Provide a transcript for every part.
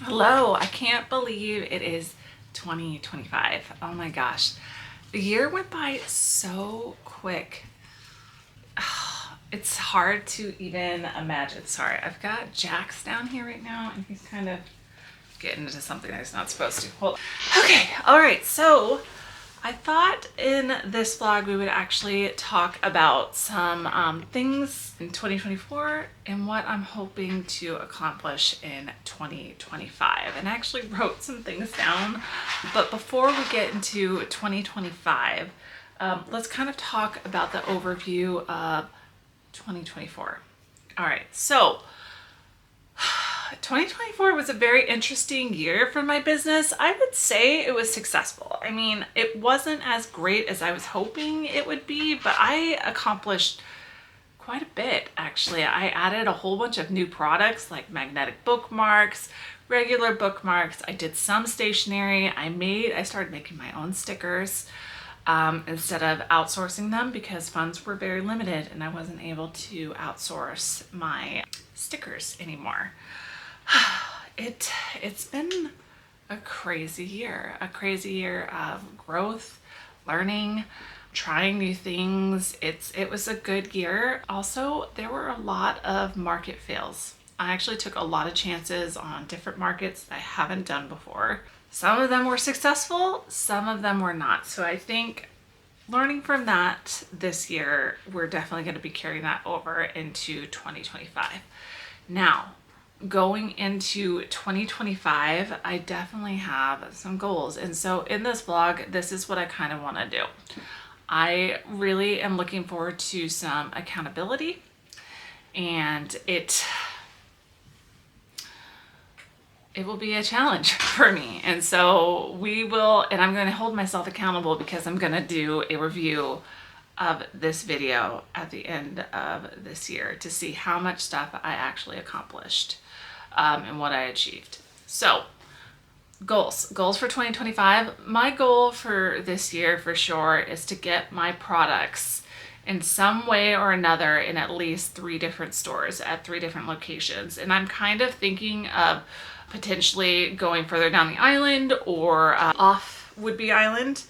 Hello, I can't believe it is 2025. Oh my gosh. The year went by so quick. It's hard to even imagine. Sorry, I've got Jax down here right now and he's kind of getting into something that he's not supposed to. Hold on. Okay, all right, so I thought in this vlog we would actually talk about some things in 2024 and what I'm hoping to accomplish in 2025. And I actually wrote some things down, but before we get into 2025, let's kind of talk about the overview of 2024. All right, so 2024 was a very interesting year for my business. I would say it was successful. I mean, it wasn't as great as I was hoping it would be, but I accomplished quite a bit actually. I added a whole bunch of new products like magnetic bookmarks, regular bookmarks. I did some stationery. I started making my own stickers instead of outsourcing them because funds were very limited and I wasn't able to outsource my stickers anymore. It's been a crazy year of growth, learning, trying new things. It was a good year. Also, there were a lot of market fails. I actually took a lot of chances on different markets that I haven't done before. Some of them were successful, some of them were not. So I think learning from that this year, we're definitely going to be carrying that over into 2025. Now, going into 2025, I definitely have some goals. And so in this vlog, this is what I kind of want to do. I really am looking forward to some accountability, and it will be a challenge for me. And so I'm going to hold myself accountable because I'm going to do a review of this video at the end of this year to see how much stuff I actually accomplished and what I achieved. So goals for 2025. My goal for this year for sure is to get my products in some way or another in at least 3 different stores at 3 different locations. And I'm kind of thinking of potentially going further down the island or off Whidbey Island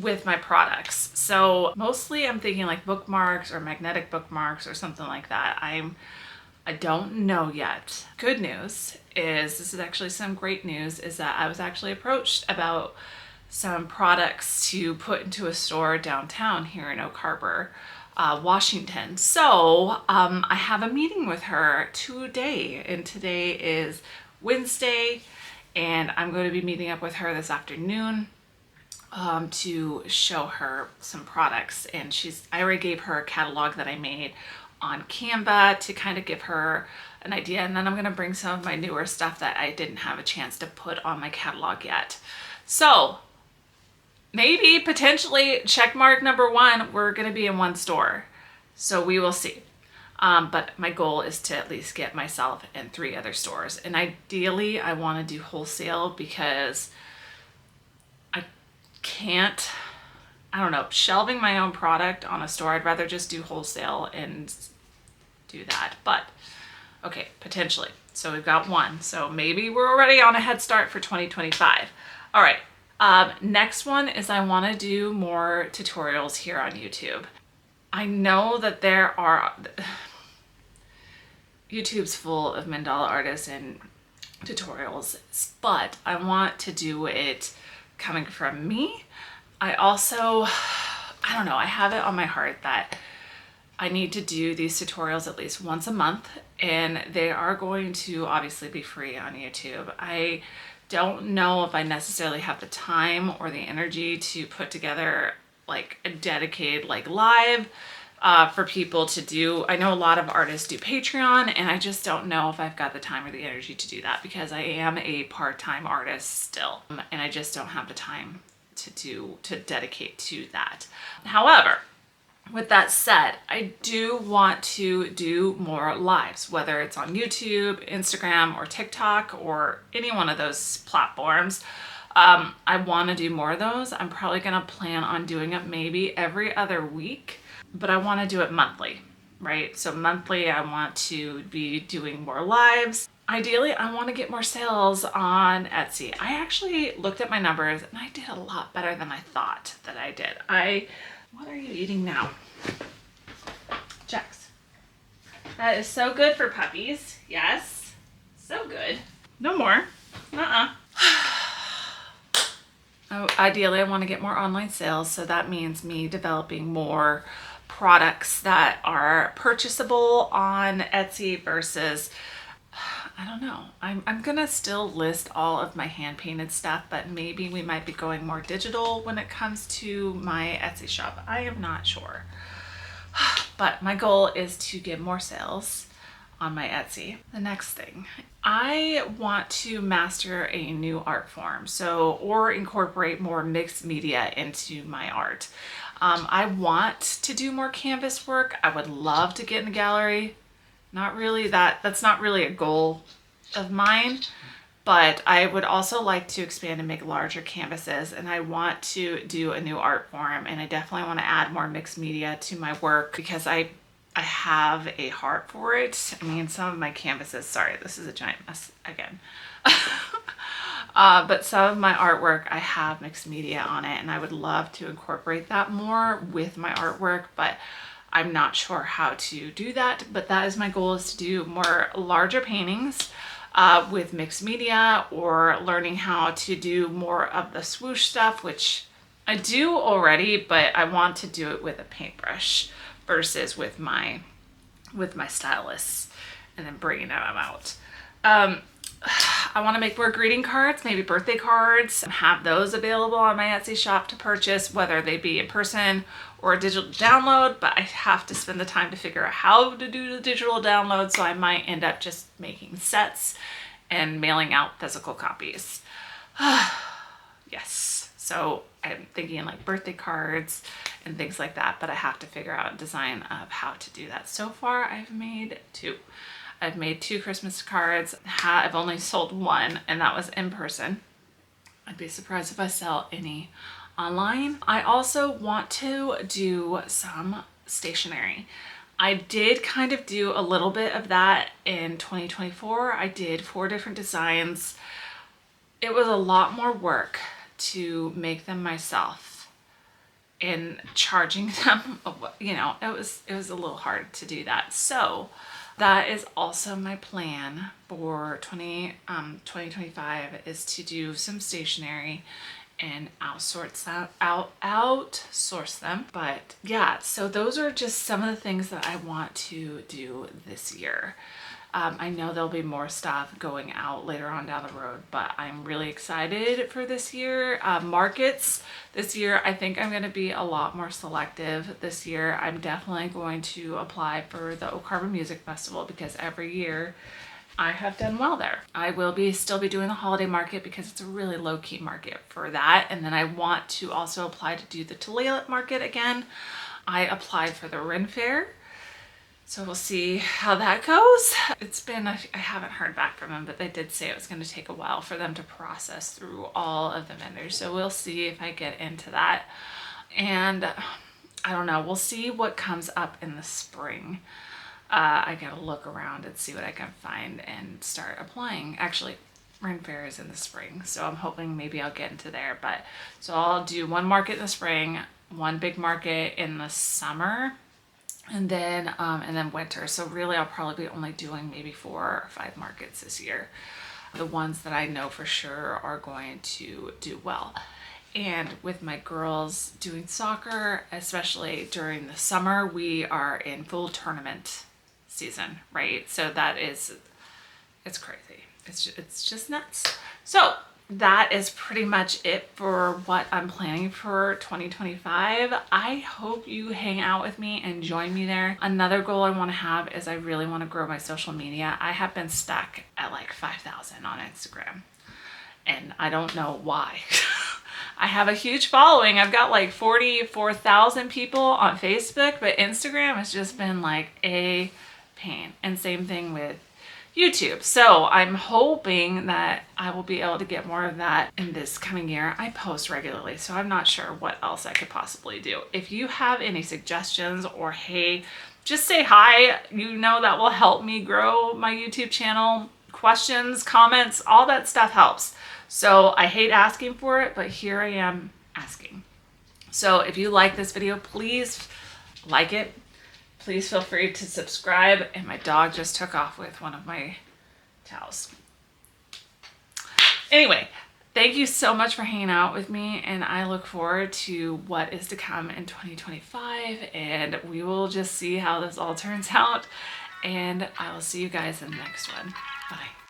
with my products. So mostly I'm thinking like bookmarks or magnetic bookmarks or something like that. I don't know yet. Good news is, this is actually some great news, is that I was actually approached about some products to put into a store downtown here in Oak Harbor, Washington. So I have a meeting with her today, and today is Wednesday, and I'm going to be meeting up with her this afternoon to show her some products. And I already gave her a catalog that I made on Canva to kind of give her an idea, and then I'm going to bring some of my newer stuff that I didn't have a chance to put on my catalog yet. So maybe potentially checkmark number 1, we're going to be in 1 store. So we will see. But my goal is to at least get myself in 3 other stores. And ideally I want to do wholesale because I can't, I don't know, shelving my own product on a store. I'd rather just do wholesale and do that. But okay, potentially. So we've got 1. So maybe we're already on a head start for 2025. All right. Next one is I want to do more tutorials here on YouTube. I know that YouTube's full of mandala artists and tutorials, but I want to do it coming from me. I don't know, I have it on my heart that I need to do these tutorials at least once a month, and they are going to obviously be free on YouTube. I don't know if I necessarily have the time or the energy to put together like a dedicated like live for people to do. I know a lot of artists do Patreon, and I just don't know if I've got the time or the energy to do that because I am a part-time artist still, and I just don't have the time to dedicate to that. However, with that said, I do want to do more lives, whether it's on YouTube, Instagram, or TikTok, or any one of those platforms. I want to do more of those. I'm probably going to plan on doing it maybe every other week, but I want to do it monthly, right? So monthly, I want to be doing more lives. ideally I want to get more sales on Etsy. I actually looked at my numbers and I did a lot better than I thought that I did. What are you eating now? Jax. That is so good for puppies. Yes. So good. No more. Oh, ideally, I want to get more online sales. So that means me developing more products that are purchasable on Etsy versus, I don't know. I'm going to still list all of my hand painted stuff, but maybe we might be going more digital when it comes to my Etsy shop. I am not sure. But my goal is to get more sales on my Etsy. The next thing, I want to master a new art form, or incorporate more mixed media into my art. I want to do more canvas work. I would love to get in a gallery. Not really that's not really a goal of mine, but I would also like to expand and make larger canvases, and I want to do a new art form, and I definitely want to add more mixed media to my work because I have a heart for it. I mean, some of my canvases, sorry, this is a giant mess again. But some of my artwork, I have mixed media on it, and I would love to incorporate that more with my artwork, but I'm not sure how to do that. But that is my goal, is to do more larger paintings with mixed media, or learning how to do more of the swoosh stuff, which I do already, but I want to do it with a paintbrush versus with my stylus, and then bringing them out. I want to make more greeting cards, maybe birthday cards, and have those available on my Etsy shop to purchase, whether they be in person or a digital download, but I have to spend the time to figure out how to do the digital download, so I might end up just making sets and mailing out physical copies. Yes, so I'm thinking like birthday cards and things like that, but I have to figure out a design of how to do that. So far, I've made two. I've made 2 Christmas cards. I've only sold one, and that was in person. I'd be surprised if I sell any online. I also want to do some stationery. I did kind of do a little bit of that in 2024. I did 4 different designs. It was a lot more work to make them myself, and charging them, you know, it was a little hard to do that. So that is also my plan for 2025, is to do some stationery and outsource them. But yeah, so those are just some of the things that I want to do this year. I know there'll be more stuff going out later on down the road, but I'm really excited for this year. Markets this year, I think I'm going to be a lot more selective this year. I'm definitely going to apply for the Oak Harbor Music Festival, because every year I have done well there. I will still be doing the holiday market because it's a really low-key market for that. And then I want to also apply to do the Tulalip market again. I applied for the Ren Fair, so we'll see how that goes. I haven't heard back from them, but they did say it was going to take a while for them to process through all of the vendors. So we'll see if I get into that. And I don't know, we'll see what comes up in the spring. I gotta look around and see what I can find and start applying. Actually, Ren Fair is in the spring, so I'm hoping maybe I'll get into there. But so I'll do one market in the spring, one big market in the summer, and then winter. So really I'll probably be only doing maybe 4 or 5 markets this year, the ones that I know for sure are going to do well. And with my girls doing soccer, especially during the summer, we are in full tournament season, right? So it's crazy. It's just nuts. So that is pretty much it for what I'm planning for 2025. I hope you hang out with me and join me there. Another goal I want to have is I really want to grow my social media. I have been stuck at like 5,000 on Instagram, and I don't know why. I have a huge following. I've got like 44,000 people on Facebook, but Instagram has just been like a pain. And same thing with YouTube. So I'm hoping that I will be able to get more of that in this coming year. I post regularly, so I'm not sure what else I could possibly do. If you have any suggestions, or hey, just say hi, you know, that will help me grow my YouTube channel questions, comments, all that stuff helps. So I hate asking for it, but here I am asking. So if you like this video, please like it. Please feel free to subscribe. And my dog just took off with one of my towels. Anyway, thank you so much for hanging out with me, and I look forward to what is to come in 2025, and we will just see how this all turns out, and I will see you guys in the next one. Bye.